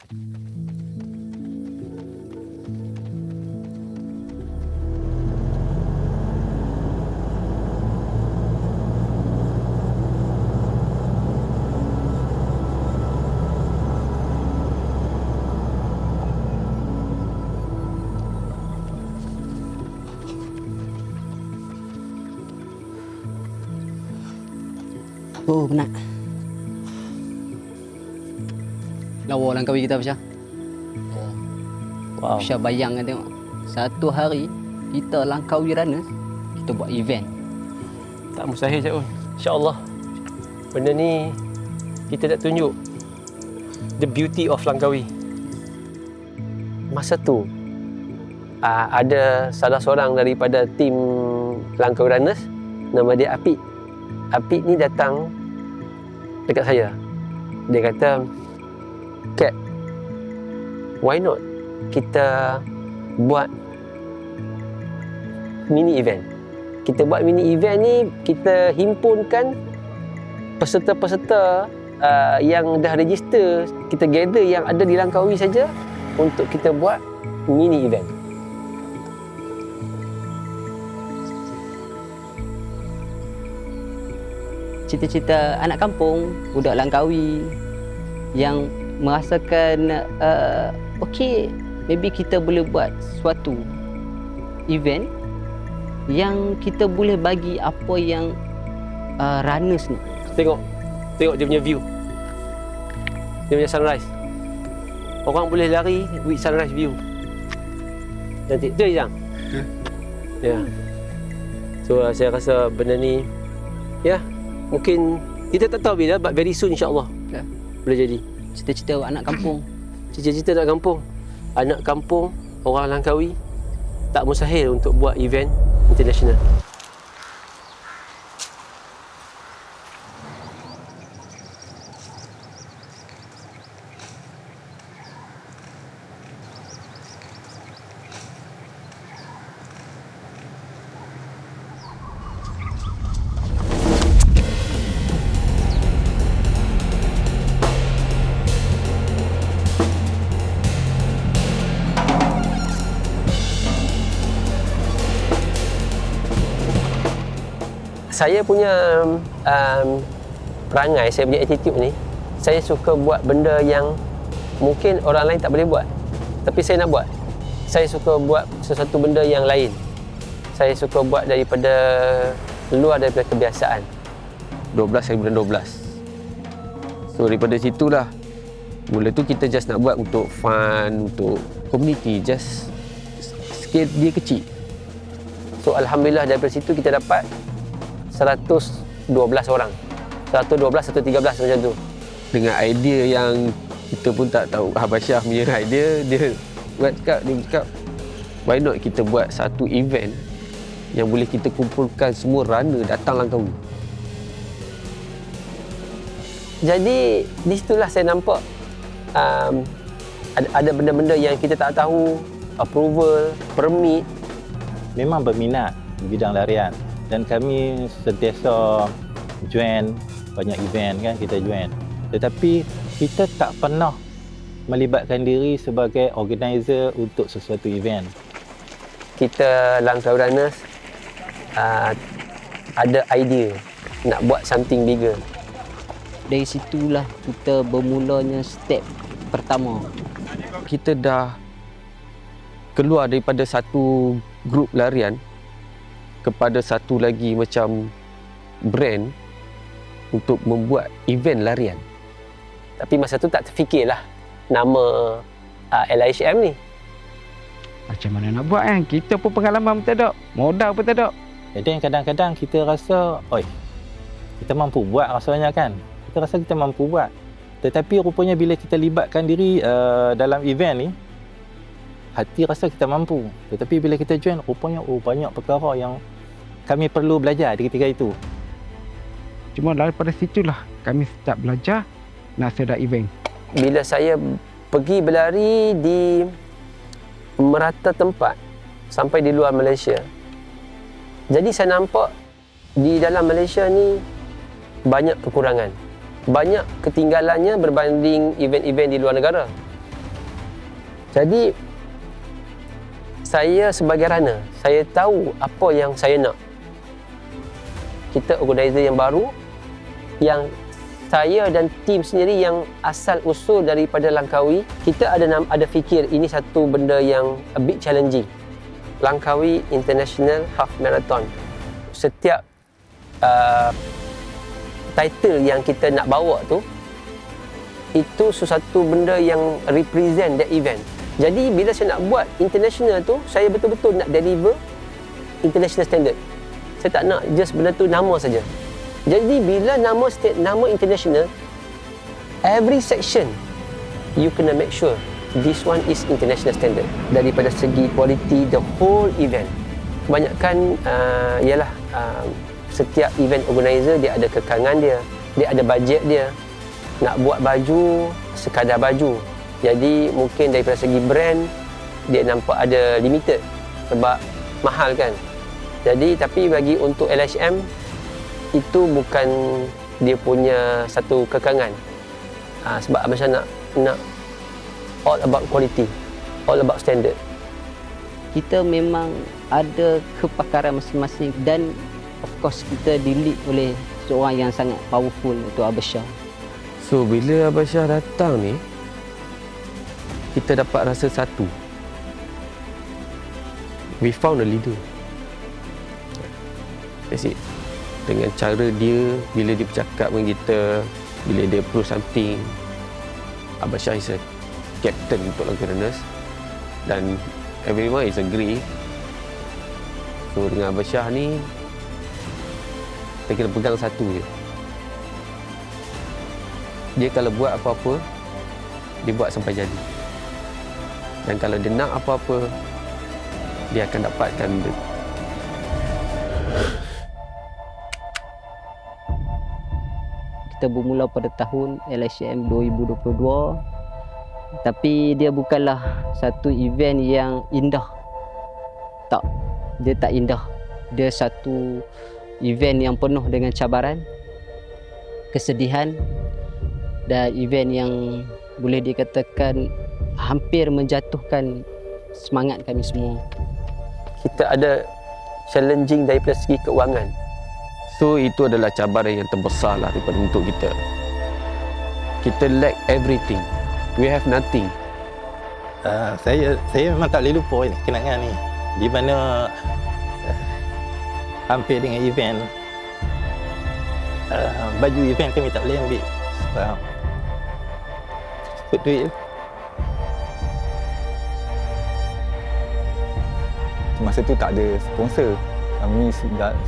Oh, penat. Lawa Langkawi kita, Syah. Wow. Syah bayangkan tengok. Satu hari, kita Langkawi Runners, kita buat event. Tak mustahil, Cik Un. InsyaAllah. Benda ni kita nak tunjuk the beauty of Langkawi. Masa tu, ada salah seorang daripada tim Langkawi Runners, nama dia Apik. Apik ni datang dekat saya. Dia kata, Kat, why not kita buat mini event? Kita buat mini event ni, kita himpunkan peserta-peserta yang dah register, kita gather yang ada di Langkawi saja untuk kita buat mini event. Cita-cita anak kampung, budak Langkawi yang merasakan okey, maybe kita boleh buat suatu event yang kita boleh bagi apa yang runners ni. Tengok dia punya view. Dia punya sunrise. Orang boleh lari with sunrise view. Nanti tu Izang. Ya. So saya rasa benda ni mungkin kita tak tahu bila, but very soon insya-Allah. Ya. Boleh jadi. Cita-cita anak kampung. Cita-cita anak kampung. Anak kampung, orang Langkawi tak mustahil untuk buat event international. Saya punya perangai, saya punya attitude ni, saya suka buat benda yang mungkin orang lain tak boleh buat, tapi saya nak buat. Saya suka buat sesuatu benda yang lain. Saya suka buat daripada luar daripada kebiasaan. 12 hari bulan 12. So daripada situlah, mula tu kita just nak buat untuk fun, untuk community, just scale dia kecil. So Alhamdulillah daripada situ kita dapat 112 orang. 112, 113 macam tu. Dengan idea yang kita pun tak tahu, Habasyah punya idea, dia cakap, why not kita buat satu event yang boleh kita kumpulkan semua runner datang Langkawi. Jadi di situlah saya nampak ada benda-benda yang kita tak tahu, approval, permit. Memang berminat di bidang larian dan kami sentiasa join banyak event kan, kita join. Tetapi kita tak pernah melibatkan diri sebagai organizer untuk sesuatu event. Kita Langkawi Runners ada idea nak buat something bigger. Dari situlah kita bermulanya step pertama. Kita dah keluar daripada satu grup larian kepada satu lagi macam brand untuk membuat event larian. Tapi masa tu tak terfikirlah nama LIHM ni. Macam mana nak buat kan? Kita pun pengalaman pun tak ada, modal pun tak ada. Jadi kadang-kadang kita rasa, kita mampu buat rasanya kan. Kita rasa kita mampu buat. Tetapi rupanya bila kita libatkan diri dalam event ni, hati rasa kita mampu. Tetapi bila kita join, rupanya banyak perkara yang kami perlu belajar di ketika itu. Cuma daripada situlah kami start belajar nak sedia event. Bila saya pergi berlari di merata tempat sampai di luar Malaysia, jadi saya nampak di dalam Malaysia ni banyak kekurangan, banyak ketinggalannya berbanding event-event di luar negara. Jadi saya sebagai runner, saya tahu apa yang saya nak. Kita organizer yang baru, yang saya dan tim sendiri yang asal usul daripada Langkawi, kita ada fikir ini satu benda yang a bit challenging. Langkawi International Half Marathon. Setiap title yang kita nak bawa tu, itu sesuatu benda yang represent that event. Jadi bila saya nak buat international tu, saya betul-betul nak deliver international standard. Saya tak nak just benda tu nama saja. Jadi bila nama international, every section you kena make sure this one is international standard. Daripada segi quality the whole event. Kebanyakan ialah setiap event organizer dia ada kekangan dia ada bajet dia. Nak buat baju sekadar baju. Jadi mungkin daripada segi brand dia nampak ada limited sebab mahal kan. Jadi tapi bagi untuk LHM itu bukan dia punya satu kekangan. Sebab Abang Syah nak all about quality, all about standard. Kita memang ada kepakaran masing-masing dan of course kita di-lead oleh seorang yang sangat powerful iaitu Abang Syah. So bila Abang Syah datang ni, kita dapat rasa satu. We found a leader. That's it. Dengan cara dia, bila dia bercakap dengan kita, bila dia approve something, Abang Syah is a captain untuk Langkawi Runners dan everyone is agree. So dengan Abang Syah ni, kita kena pegang satu je. Dia kalau buat apa-apa, dia buat sampai jadi. Dan kalau dia nak apa-apa, dia akan dapatkan benda. Kita bermula pada tahun LHM 2022, tapi dia bukanlah satu event yang indah. Tak, dia tak indah. Dia satu event yang penuh dengan cabaran, kesedihan dan event yang boleh dikatakan hampir menjatuhkan semangat kami semua. Kita ada challenging daripada segi keuangan. So itu adalah cabaran yang terbesar lah daripada untuk kita. Kita lack everything. We have nothing. Saya memang tak boleh lupa ni kenangan ni. Di mana hampir dengan event, baju event kami tak boleh ambil sebab cukup duit. Masa tu tak ada sponsor. Kami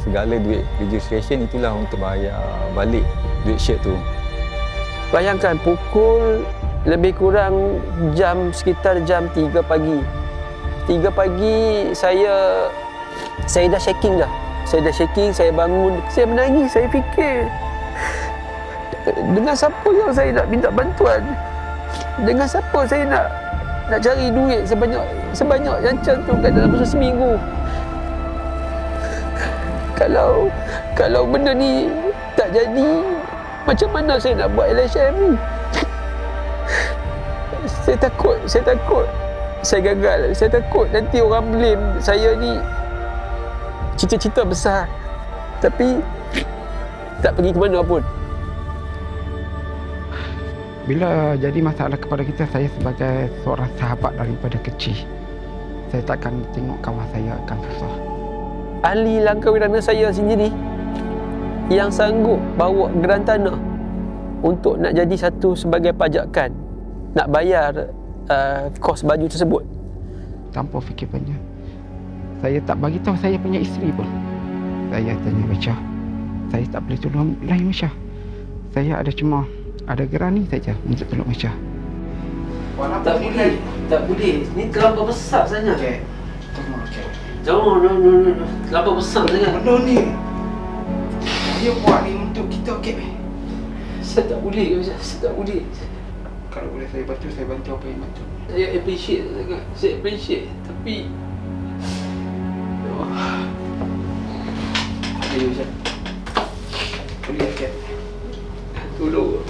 segala duit registration itulah untuk bayar balik duit shirt tu. Bayangkan pukul lebih kurang sekitar jam 3 pagi. 3 pagi saya dah shaking dah. Saya bangun, saya menangis, saya fikir dengan siapa yang saya nak minta bantuan? Dengan siapa saya nak cari duit sebanyak yang cantumkan dalam masa seminggu? Kalau benda ni tak jadi, macam mana saya nak buat LHM ni? Saya takut saya gagal. Saya takut nanti orang blame saya ni cita-cita besar tapi tak pergi ke mana pun. Bila jadi masalah kepada kita, saya sebagai seorang sahabat daripada kecil, saya takkan tengok kawan saya akan susah. Ahli Langkawi Runners saya sendiri yang sanggup bawa geran tanah untuk nak jadi satu sebagai pajakan, nak bayar kos baju tersebut. Tanpa fikir banyak, saya tak bagi tahu saya punya isteri pun. Saya tanya Syah, saya tak boleh tolong lain Syah. Saya ada geran ni saja untuk tolong Syah. Tak boleh. Ni terlalu besar sangat. Okey. Tolong okey. No. Terlalu besar sangat. Benda ni dia buat ni untuk kita, okey. Saya tak boleh. Kalau boleh saya bantu apa yang bantu. Saya appreciate sangat. Tapi Ayo Syah. Boleh okey. Tolong.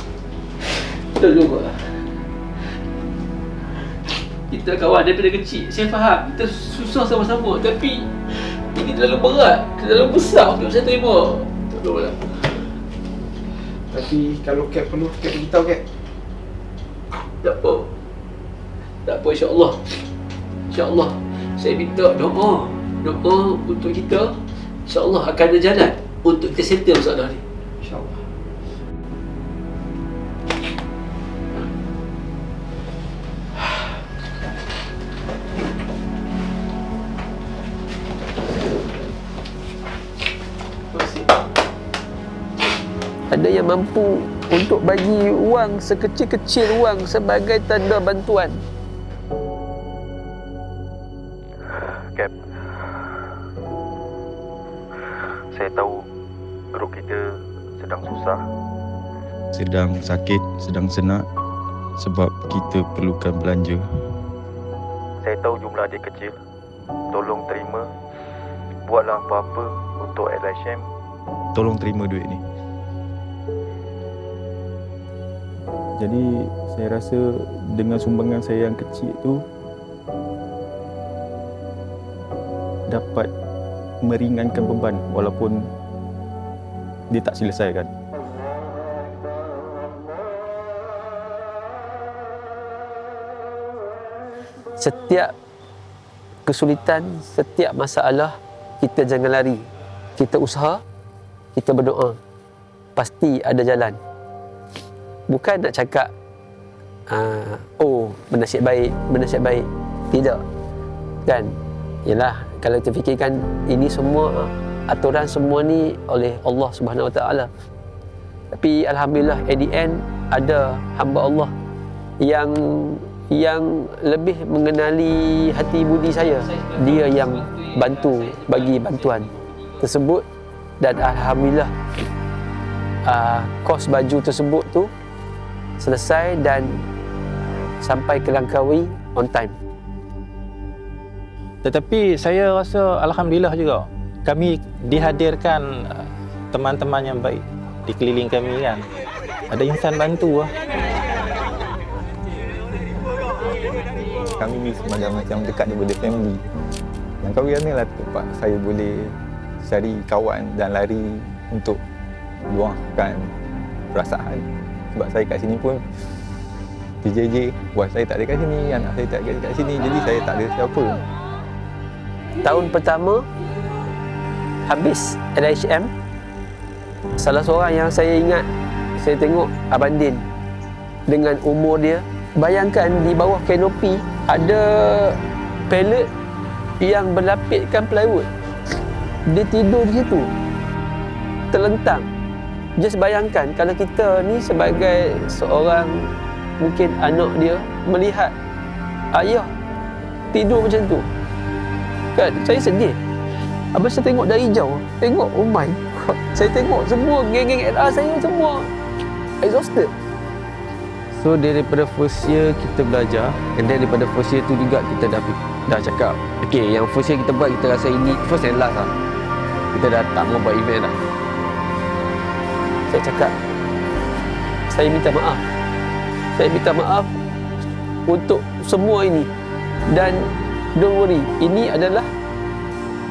Kita kawan daripada kecil. Saya faham kita susah sama-sama, tapi ini terlalu berat, terlalu besar untuk saya terima. Tolonglah. Tapi kalau Kak perlu, Kak beritahu Kak. Tak apa. Tak apa, insya-Allah. Insya-Allah. Saya minta doa untuk kita. InsyaAllah akan ada jalan untuk kita settle masalah ni. InsyaAllah. Ada yang mampu untuk bagi wang sekecil-kecil wang sebagai tanda bantuan. Cap, saya tahu grup kita sedang susah, sedang sakit, sedang senak sebab kita perlukan belanja. Saya tahu jumlah dia kecil. Tolong terima. Buatlah apa-apa untuk LHM. Tolong terima duit ni. Jadi saya rasa dengan sumbangan saya yang kecil tu dapat meringankan beban walaupun dia tak selesaikan. Setiap kesulitan, setiap masalah, kita jangan lari. Kita usaha, kita berdoa. Pasti ada jalan. Bukan nak cakap, bernasib baik. Tidak. Kan? Yalah, kalau kita fikirkan ini semua, aturan semua ni oleh Allah Subhanahu Wa Taala. Tapi Alhamdulillah, at the end, ada hamba Allah yang lebih mengenali hati budi saya. Dia yang bantu, bagi bantuan tersebut. Dan Alhamdulillah, kos baju tersebut tu selesai dan sampai ke Langkawi on time. Tetapi saya rasa Alhamdulillah juga kami dihadirkan teman-teman yang baik di keliling kami kan. Ada insan bantu lah. Kami ni macam dekat daripada family. Langkawi ni lah tempat saya boleh cari kawan dan lari untuk luahkan perasaan. Sebab saya kat sini pun PJJ, wife saya tak ada kat sini, anak saya tak ada kat sini, jadi saya tak ada siapa. Tahun pertama habis LHM, salah seorang yang saya ingat, saya tengok Abang Din dengan umur dia. Bayangkan di bawah kanopi ada pallet yang berlapiskan plywood. Dia tidur di situ, terlentang. Just bayangkan kalau kita ni sebagai seorang mungkin anak dia melihat ayah tidur macam tu, kan saya sedih. Abang saya tengok dari jauh, tengok oh my God, saya tengok semua geng-geng LR saya semua exhausted. So daripada first year kita belajar, and then daripada first year tu juga kita dah cakap, okay, yang first year kita buat, kita rasa ini first and last lah. Kita dah tak mau buat event lah. Saya cakap, saya minta maaf. Saya minta maaf untuk semua ini. Dan don't worry, ini adalah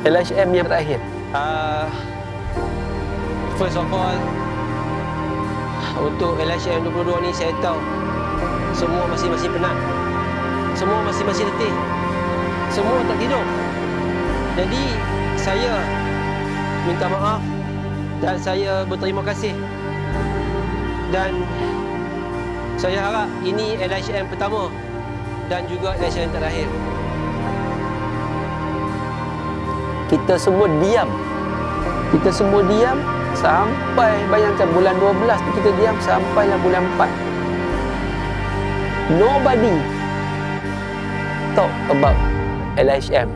LHM yang terakhir. First of all, untuk LHM 22 ni saya tahu semua masih penat. Semua masih letih. Semua tak tidur. Jadi saya minta maaf dan saya berterima kasih. Dan saya harap ini LHM pertama dan juga LHM terakhir. Kita semua diam. Kita semua diam sampai, bayangkan bulan 12 tu kita diam sampailah bulan 4. Nobody talk about LHM.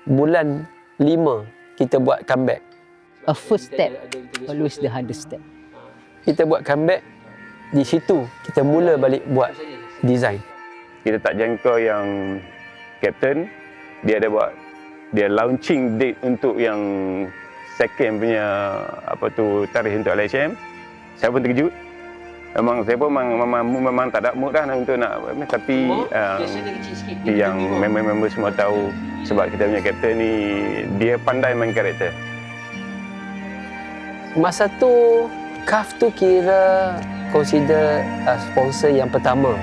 Bulan 5 kita buat comeback. A first step always the hardest step. Kita buat comeback di situ kita mula balik buat design. Kita tak jangka yang captain dia ada buat dia launching date untuk yang second punya tarikh untuk LHM. Saya pun terkejut. Saya pun memang tak ada mood dah untuk nak, tapi yang member semua tahu sebab kita punya captain ni dia pandai main karakter. Masa tu CAF tu kira consider sponsor yang pertama.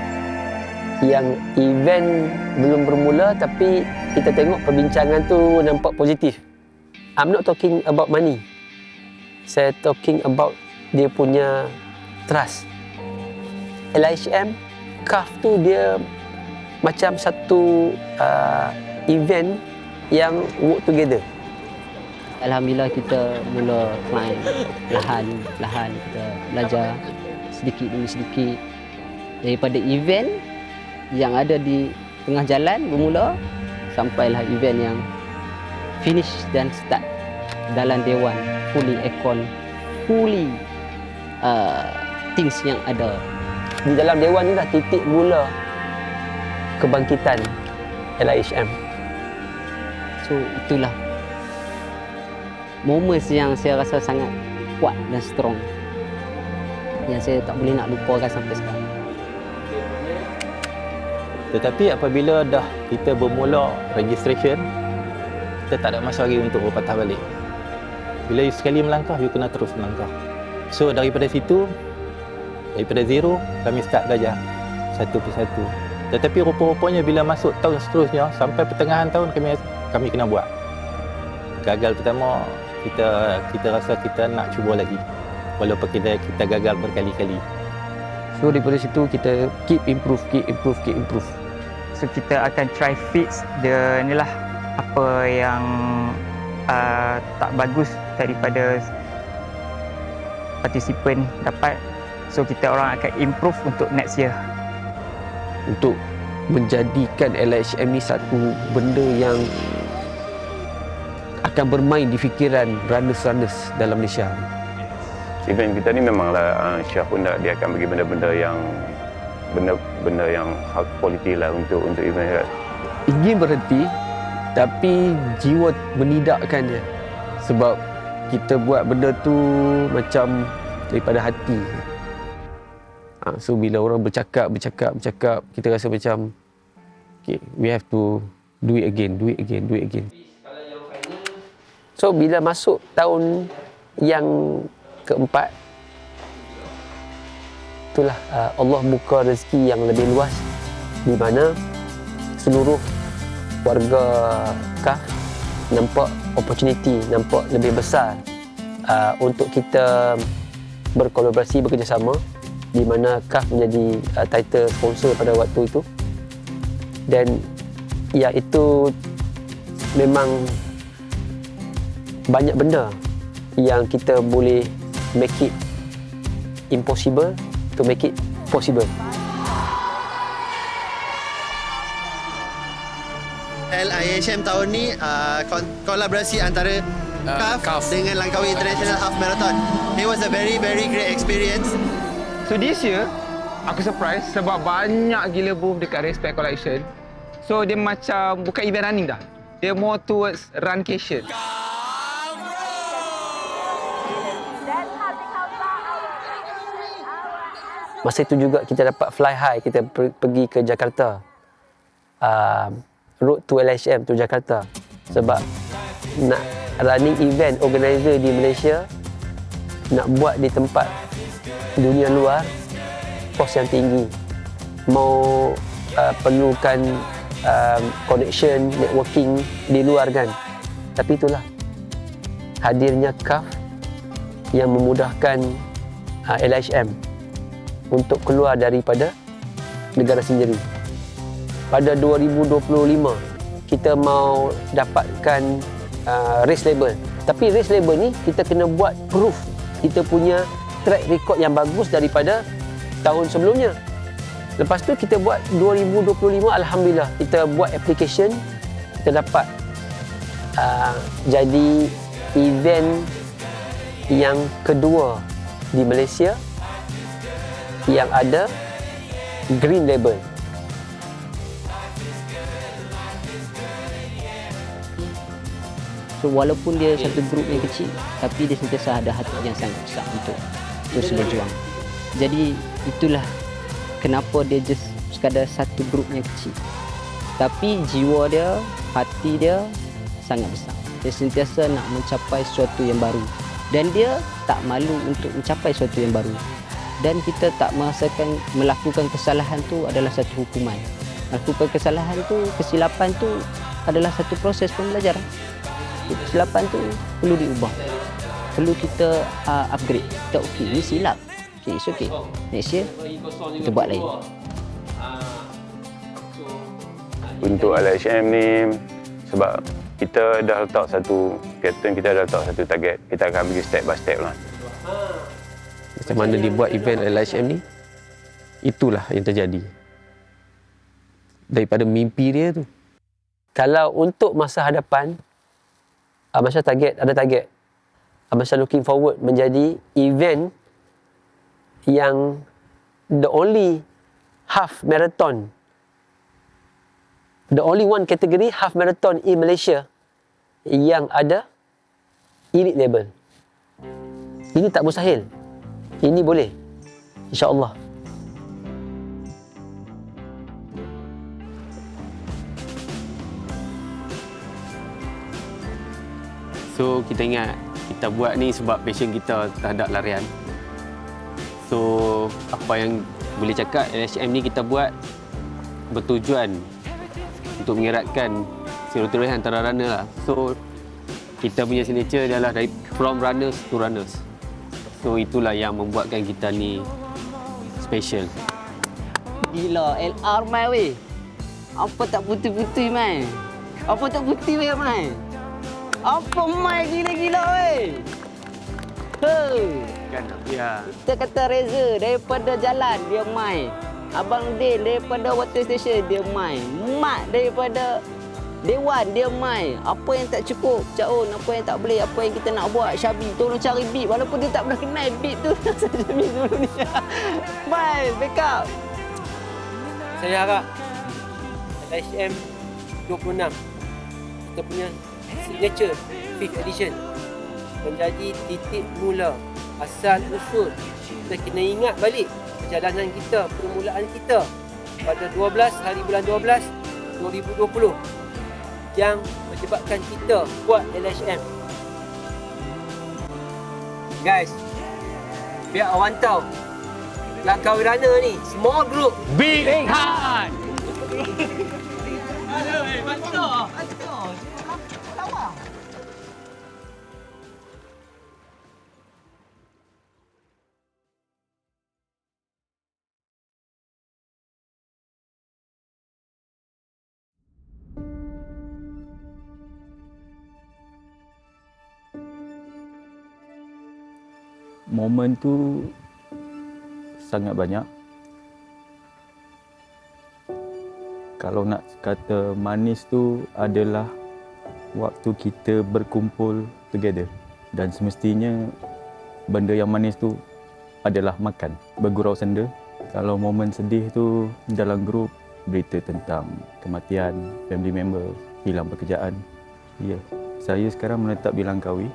Yang event belum bermula tapi kita tengok perbincangan tu nampak positif. I'm not talking about money. Saya talking about dia punya trust. LHM, CAF tu dia macam satu event yang work together. Alhamdulillah kita mula climb perlahan kita belajar sedikit demi sedikit daripada event yang ada di tengah jalan bermula sampailah event yang finish dan start dalam dewan fully aircon, fully things yang ada di dalam dewan ni dah titik mula kebangkitan LHM. So itulah moments yang saya rasa sangat kuat dan strong yang saya tak boleh nak lupakan sampai sekarang. Tetapi apabila dah kita bermula registration, kita tak ada masa lagi untuk berpatah balik. Bila you sekali melangkah, you kena terus melangkah. So daripada situ, daripada zero, kami start belajar satu persatu. Tetapi rupa-rupanya bila masuk tahun seterusnya, sampai pertengahan tahun kami kena buat. Gagal pertama, kita rasa kita nak cuba lagi. Walaupun kita gagal berkali-kali. So daripada situ kita keep improve. So kita akan try fix apa yang tak bagus daripada partisipan dapat. So kita orang akan improve untuk next year. Untuk menjadikan LHM ni satu benda yang akan bermain di fikiran runners dalam Malaysia. Event kita ni memanglah Syah pun dia akan bagi benda-benda yang high quality lah untuk event. Ingin berhenti tapi jiwa menidakkan dia. Sebab kita buat benda tu macam daripada hati. So bila orang bercakap, kita rasa macam okay, we have to do it again. So bila masuk tahun yang keempat, itulah Allah buka rezeki yang lebih luas di mana seluruh warga CAF nampak opportunity, nampak lebih besar untuk kita berkolaborasi, bekerjasama, di mana CAF menjadi title sponsor pada waktu itu. Dan ya, itu memang banyak benda yang kita boleh make it impossible to make it possible. LIHM tahun ni kolaborasi antara CAF dengan Langkawi International Half Marathon. It was a very great experience. So this year, aku surprise sebab banyak gila booth dekat Respect Collection. So dia macam bukan event running dah. Dia more towards runcation. Masa itu juga kita dapat fly high, kita pergi ke Jakarta. Road to LHM to Jakarta. Sebab nak running event organizer di Malaysia, nak buat di tempat dunia luar, kos yang tinggi. Mau perlukan connection, networking di luar kan. Tapi itulah hadirnya CAF yang memudahkan LHM untuk keluar daripada negara sendiri. Pada 2025, kita mau dapatkan race label. Tapi race label ni, kita kena buat proof kita punya track record yang bagus daripada tahun sebelumnya. Lepas tu kita buat 2025, Alhamdulillah, kita buat application, kita dapat jadi event yang kedua di Malaysia yang ada green label. So walaupun dia satu grup yang kecil, tapi dia sentiasa ada hati yang sangat besar untuk terus berjuang. Jadi itulah kenapa dia just sekadar satu grup yang kecil. Tapi jiwa dia, hati dia sangat besar. Dia sentiasa nak mencapai sesuatu yang baru. Dan dia tak malu untuk mencapai sesuatu yang baru. Dan kita tak merasakan melakukan kesalahan tu adalah satu hukuman. Melakukan kesalahan tu, kesilapan tu adalah satu proses pembelajaran. Kesilapan tu perlu diubah. Perlu kita upgrade. Kita okey, ni silap. Okey, it's okay. Next year, kita buat lain. Untuk LHM ni, sebab kita dah letak satu pattern, kita dah letak satu target. Kita akan pergi step by step lah. Macam mana dia buat event LHM ni, itulah yang terjadi. Daripada mimpi dia tu. Kalau untuk masa hadapan, Abang Syah ada target. Abang Syah looking forward menjadi event yang the only half marathon, the only one category half marathon in Malaysia yang ada elite label. Ini tak mustahil. Ini boleh. InsyaAllah. So kita ingat kita buat ni sebab passion kita terhadap larian. So apa yang boleh cakap, LHM ni kita buat bertujuan untuk mengeratkan silaturahmi antara runner lah. So kita punya signature adalah dari from runners to runners. So itulah yang membuatkan kita ni special. Gila, LR mai weh. Apa tak putih-putih mai? Apa tak putih weh mai? Apa mai gila-gila weh? Kan ya. Kita kata Reza daripada jalan dia mai. Abang Din daripada water station dia mai. Mat daripada Dewan dia mai. Apa yang tak cukup, Cak On, apa yang tak boleh, apa yang kita nak buat, Syabi tolong cari beat walaupun dia tak pernah kenal beat tu Syabi sebelum ni. Mai, backup. Saya harap LHM 26 kita punya signature 5th edition menjadi titik mula, asal usul. Kita kena ingat balik perjalanan kita, permulaan kita pada 12 hari bulan 12 2020 yang menyebabkan kita buat LHM. Guys, biar awak tahu, Langkawi Runner ni small group, big heart. Aduh, mantap. Momen tu sangat banyak. Kalau nak kata manis tu adalah waktu kita berkumpul together. Dan semestinya benda yang manis tu adalah makan, bergurau senda. Kalau momen sedih tu dalam grup, berita tentang kematian family member, hilang pekerjaan. Ya, saya sekarang menetap di Langkawi.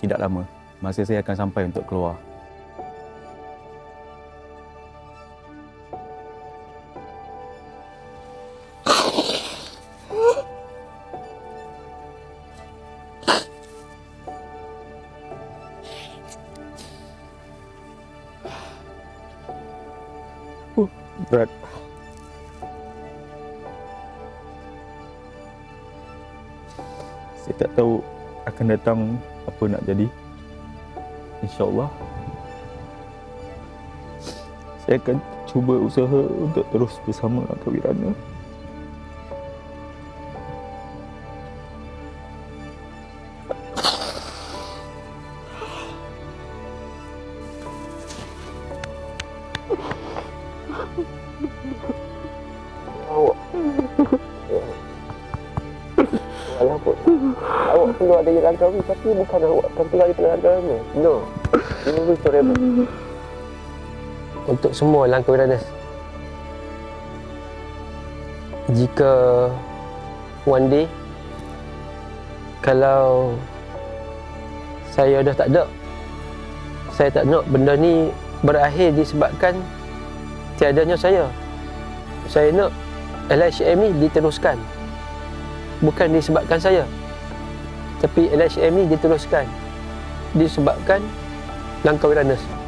Tidak lama, masa saya akan sampai untuk keluar. Berat. Saya tak tahu akan datang apa nak jadi. InsyaAllah saya akan cuba usaha untuk terus bersama Langkawi Runner. Awak keluar dari Langkawi tapi bukan awak akan tinggal di Langkawi. No, you will be forever. untuk semua Langkawi Runners. Jika one day kalau saya dah tak ada, saya tak nak benda ni berakhir disebabkan tiadanya saya. Saya nak LHM ni diteruskan. Bukan disebabkan saya, tapi LHM ni diteruskan disebabkan Langkawi Runners.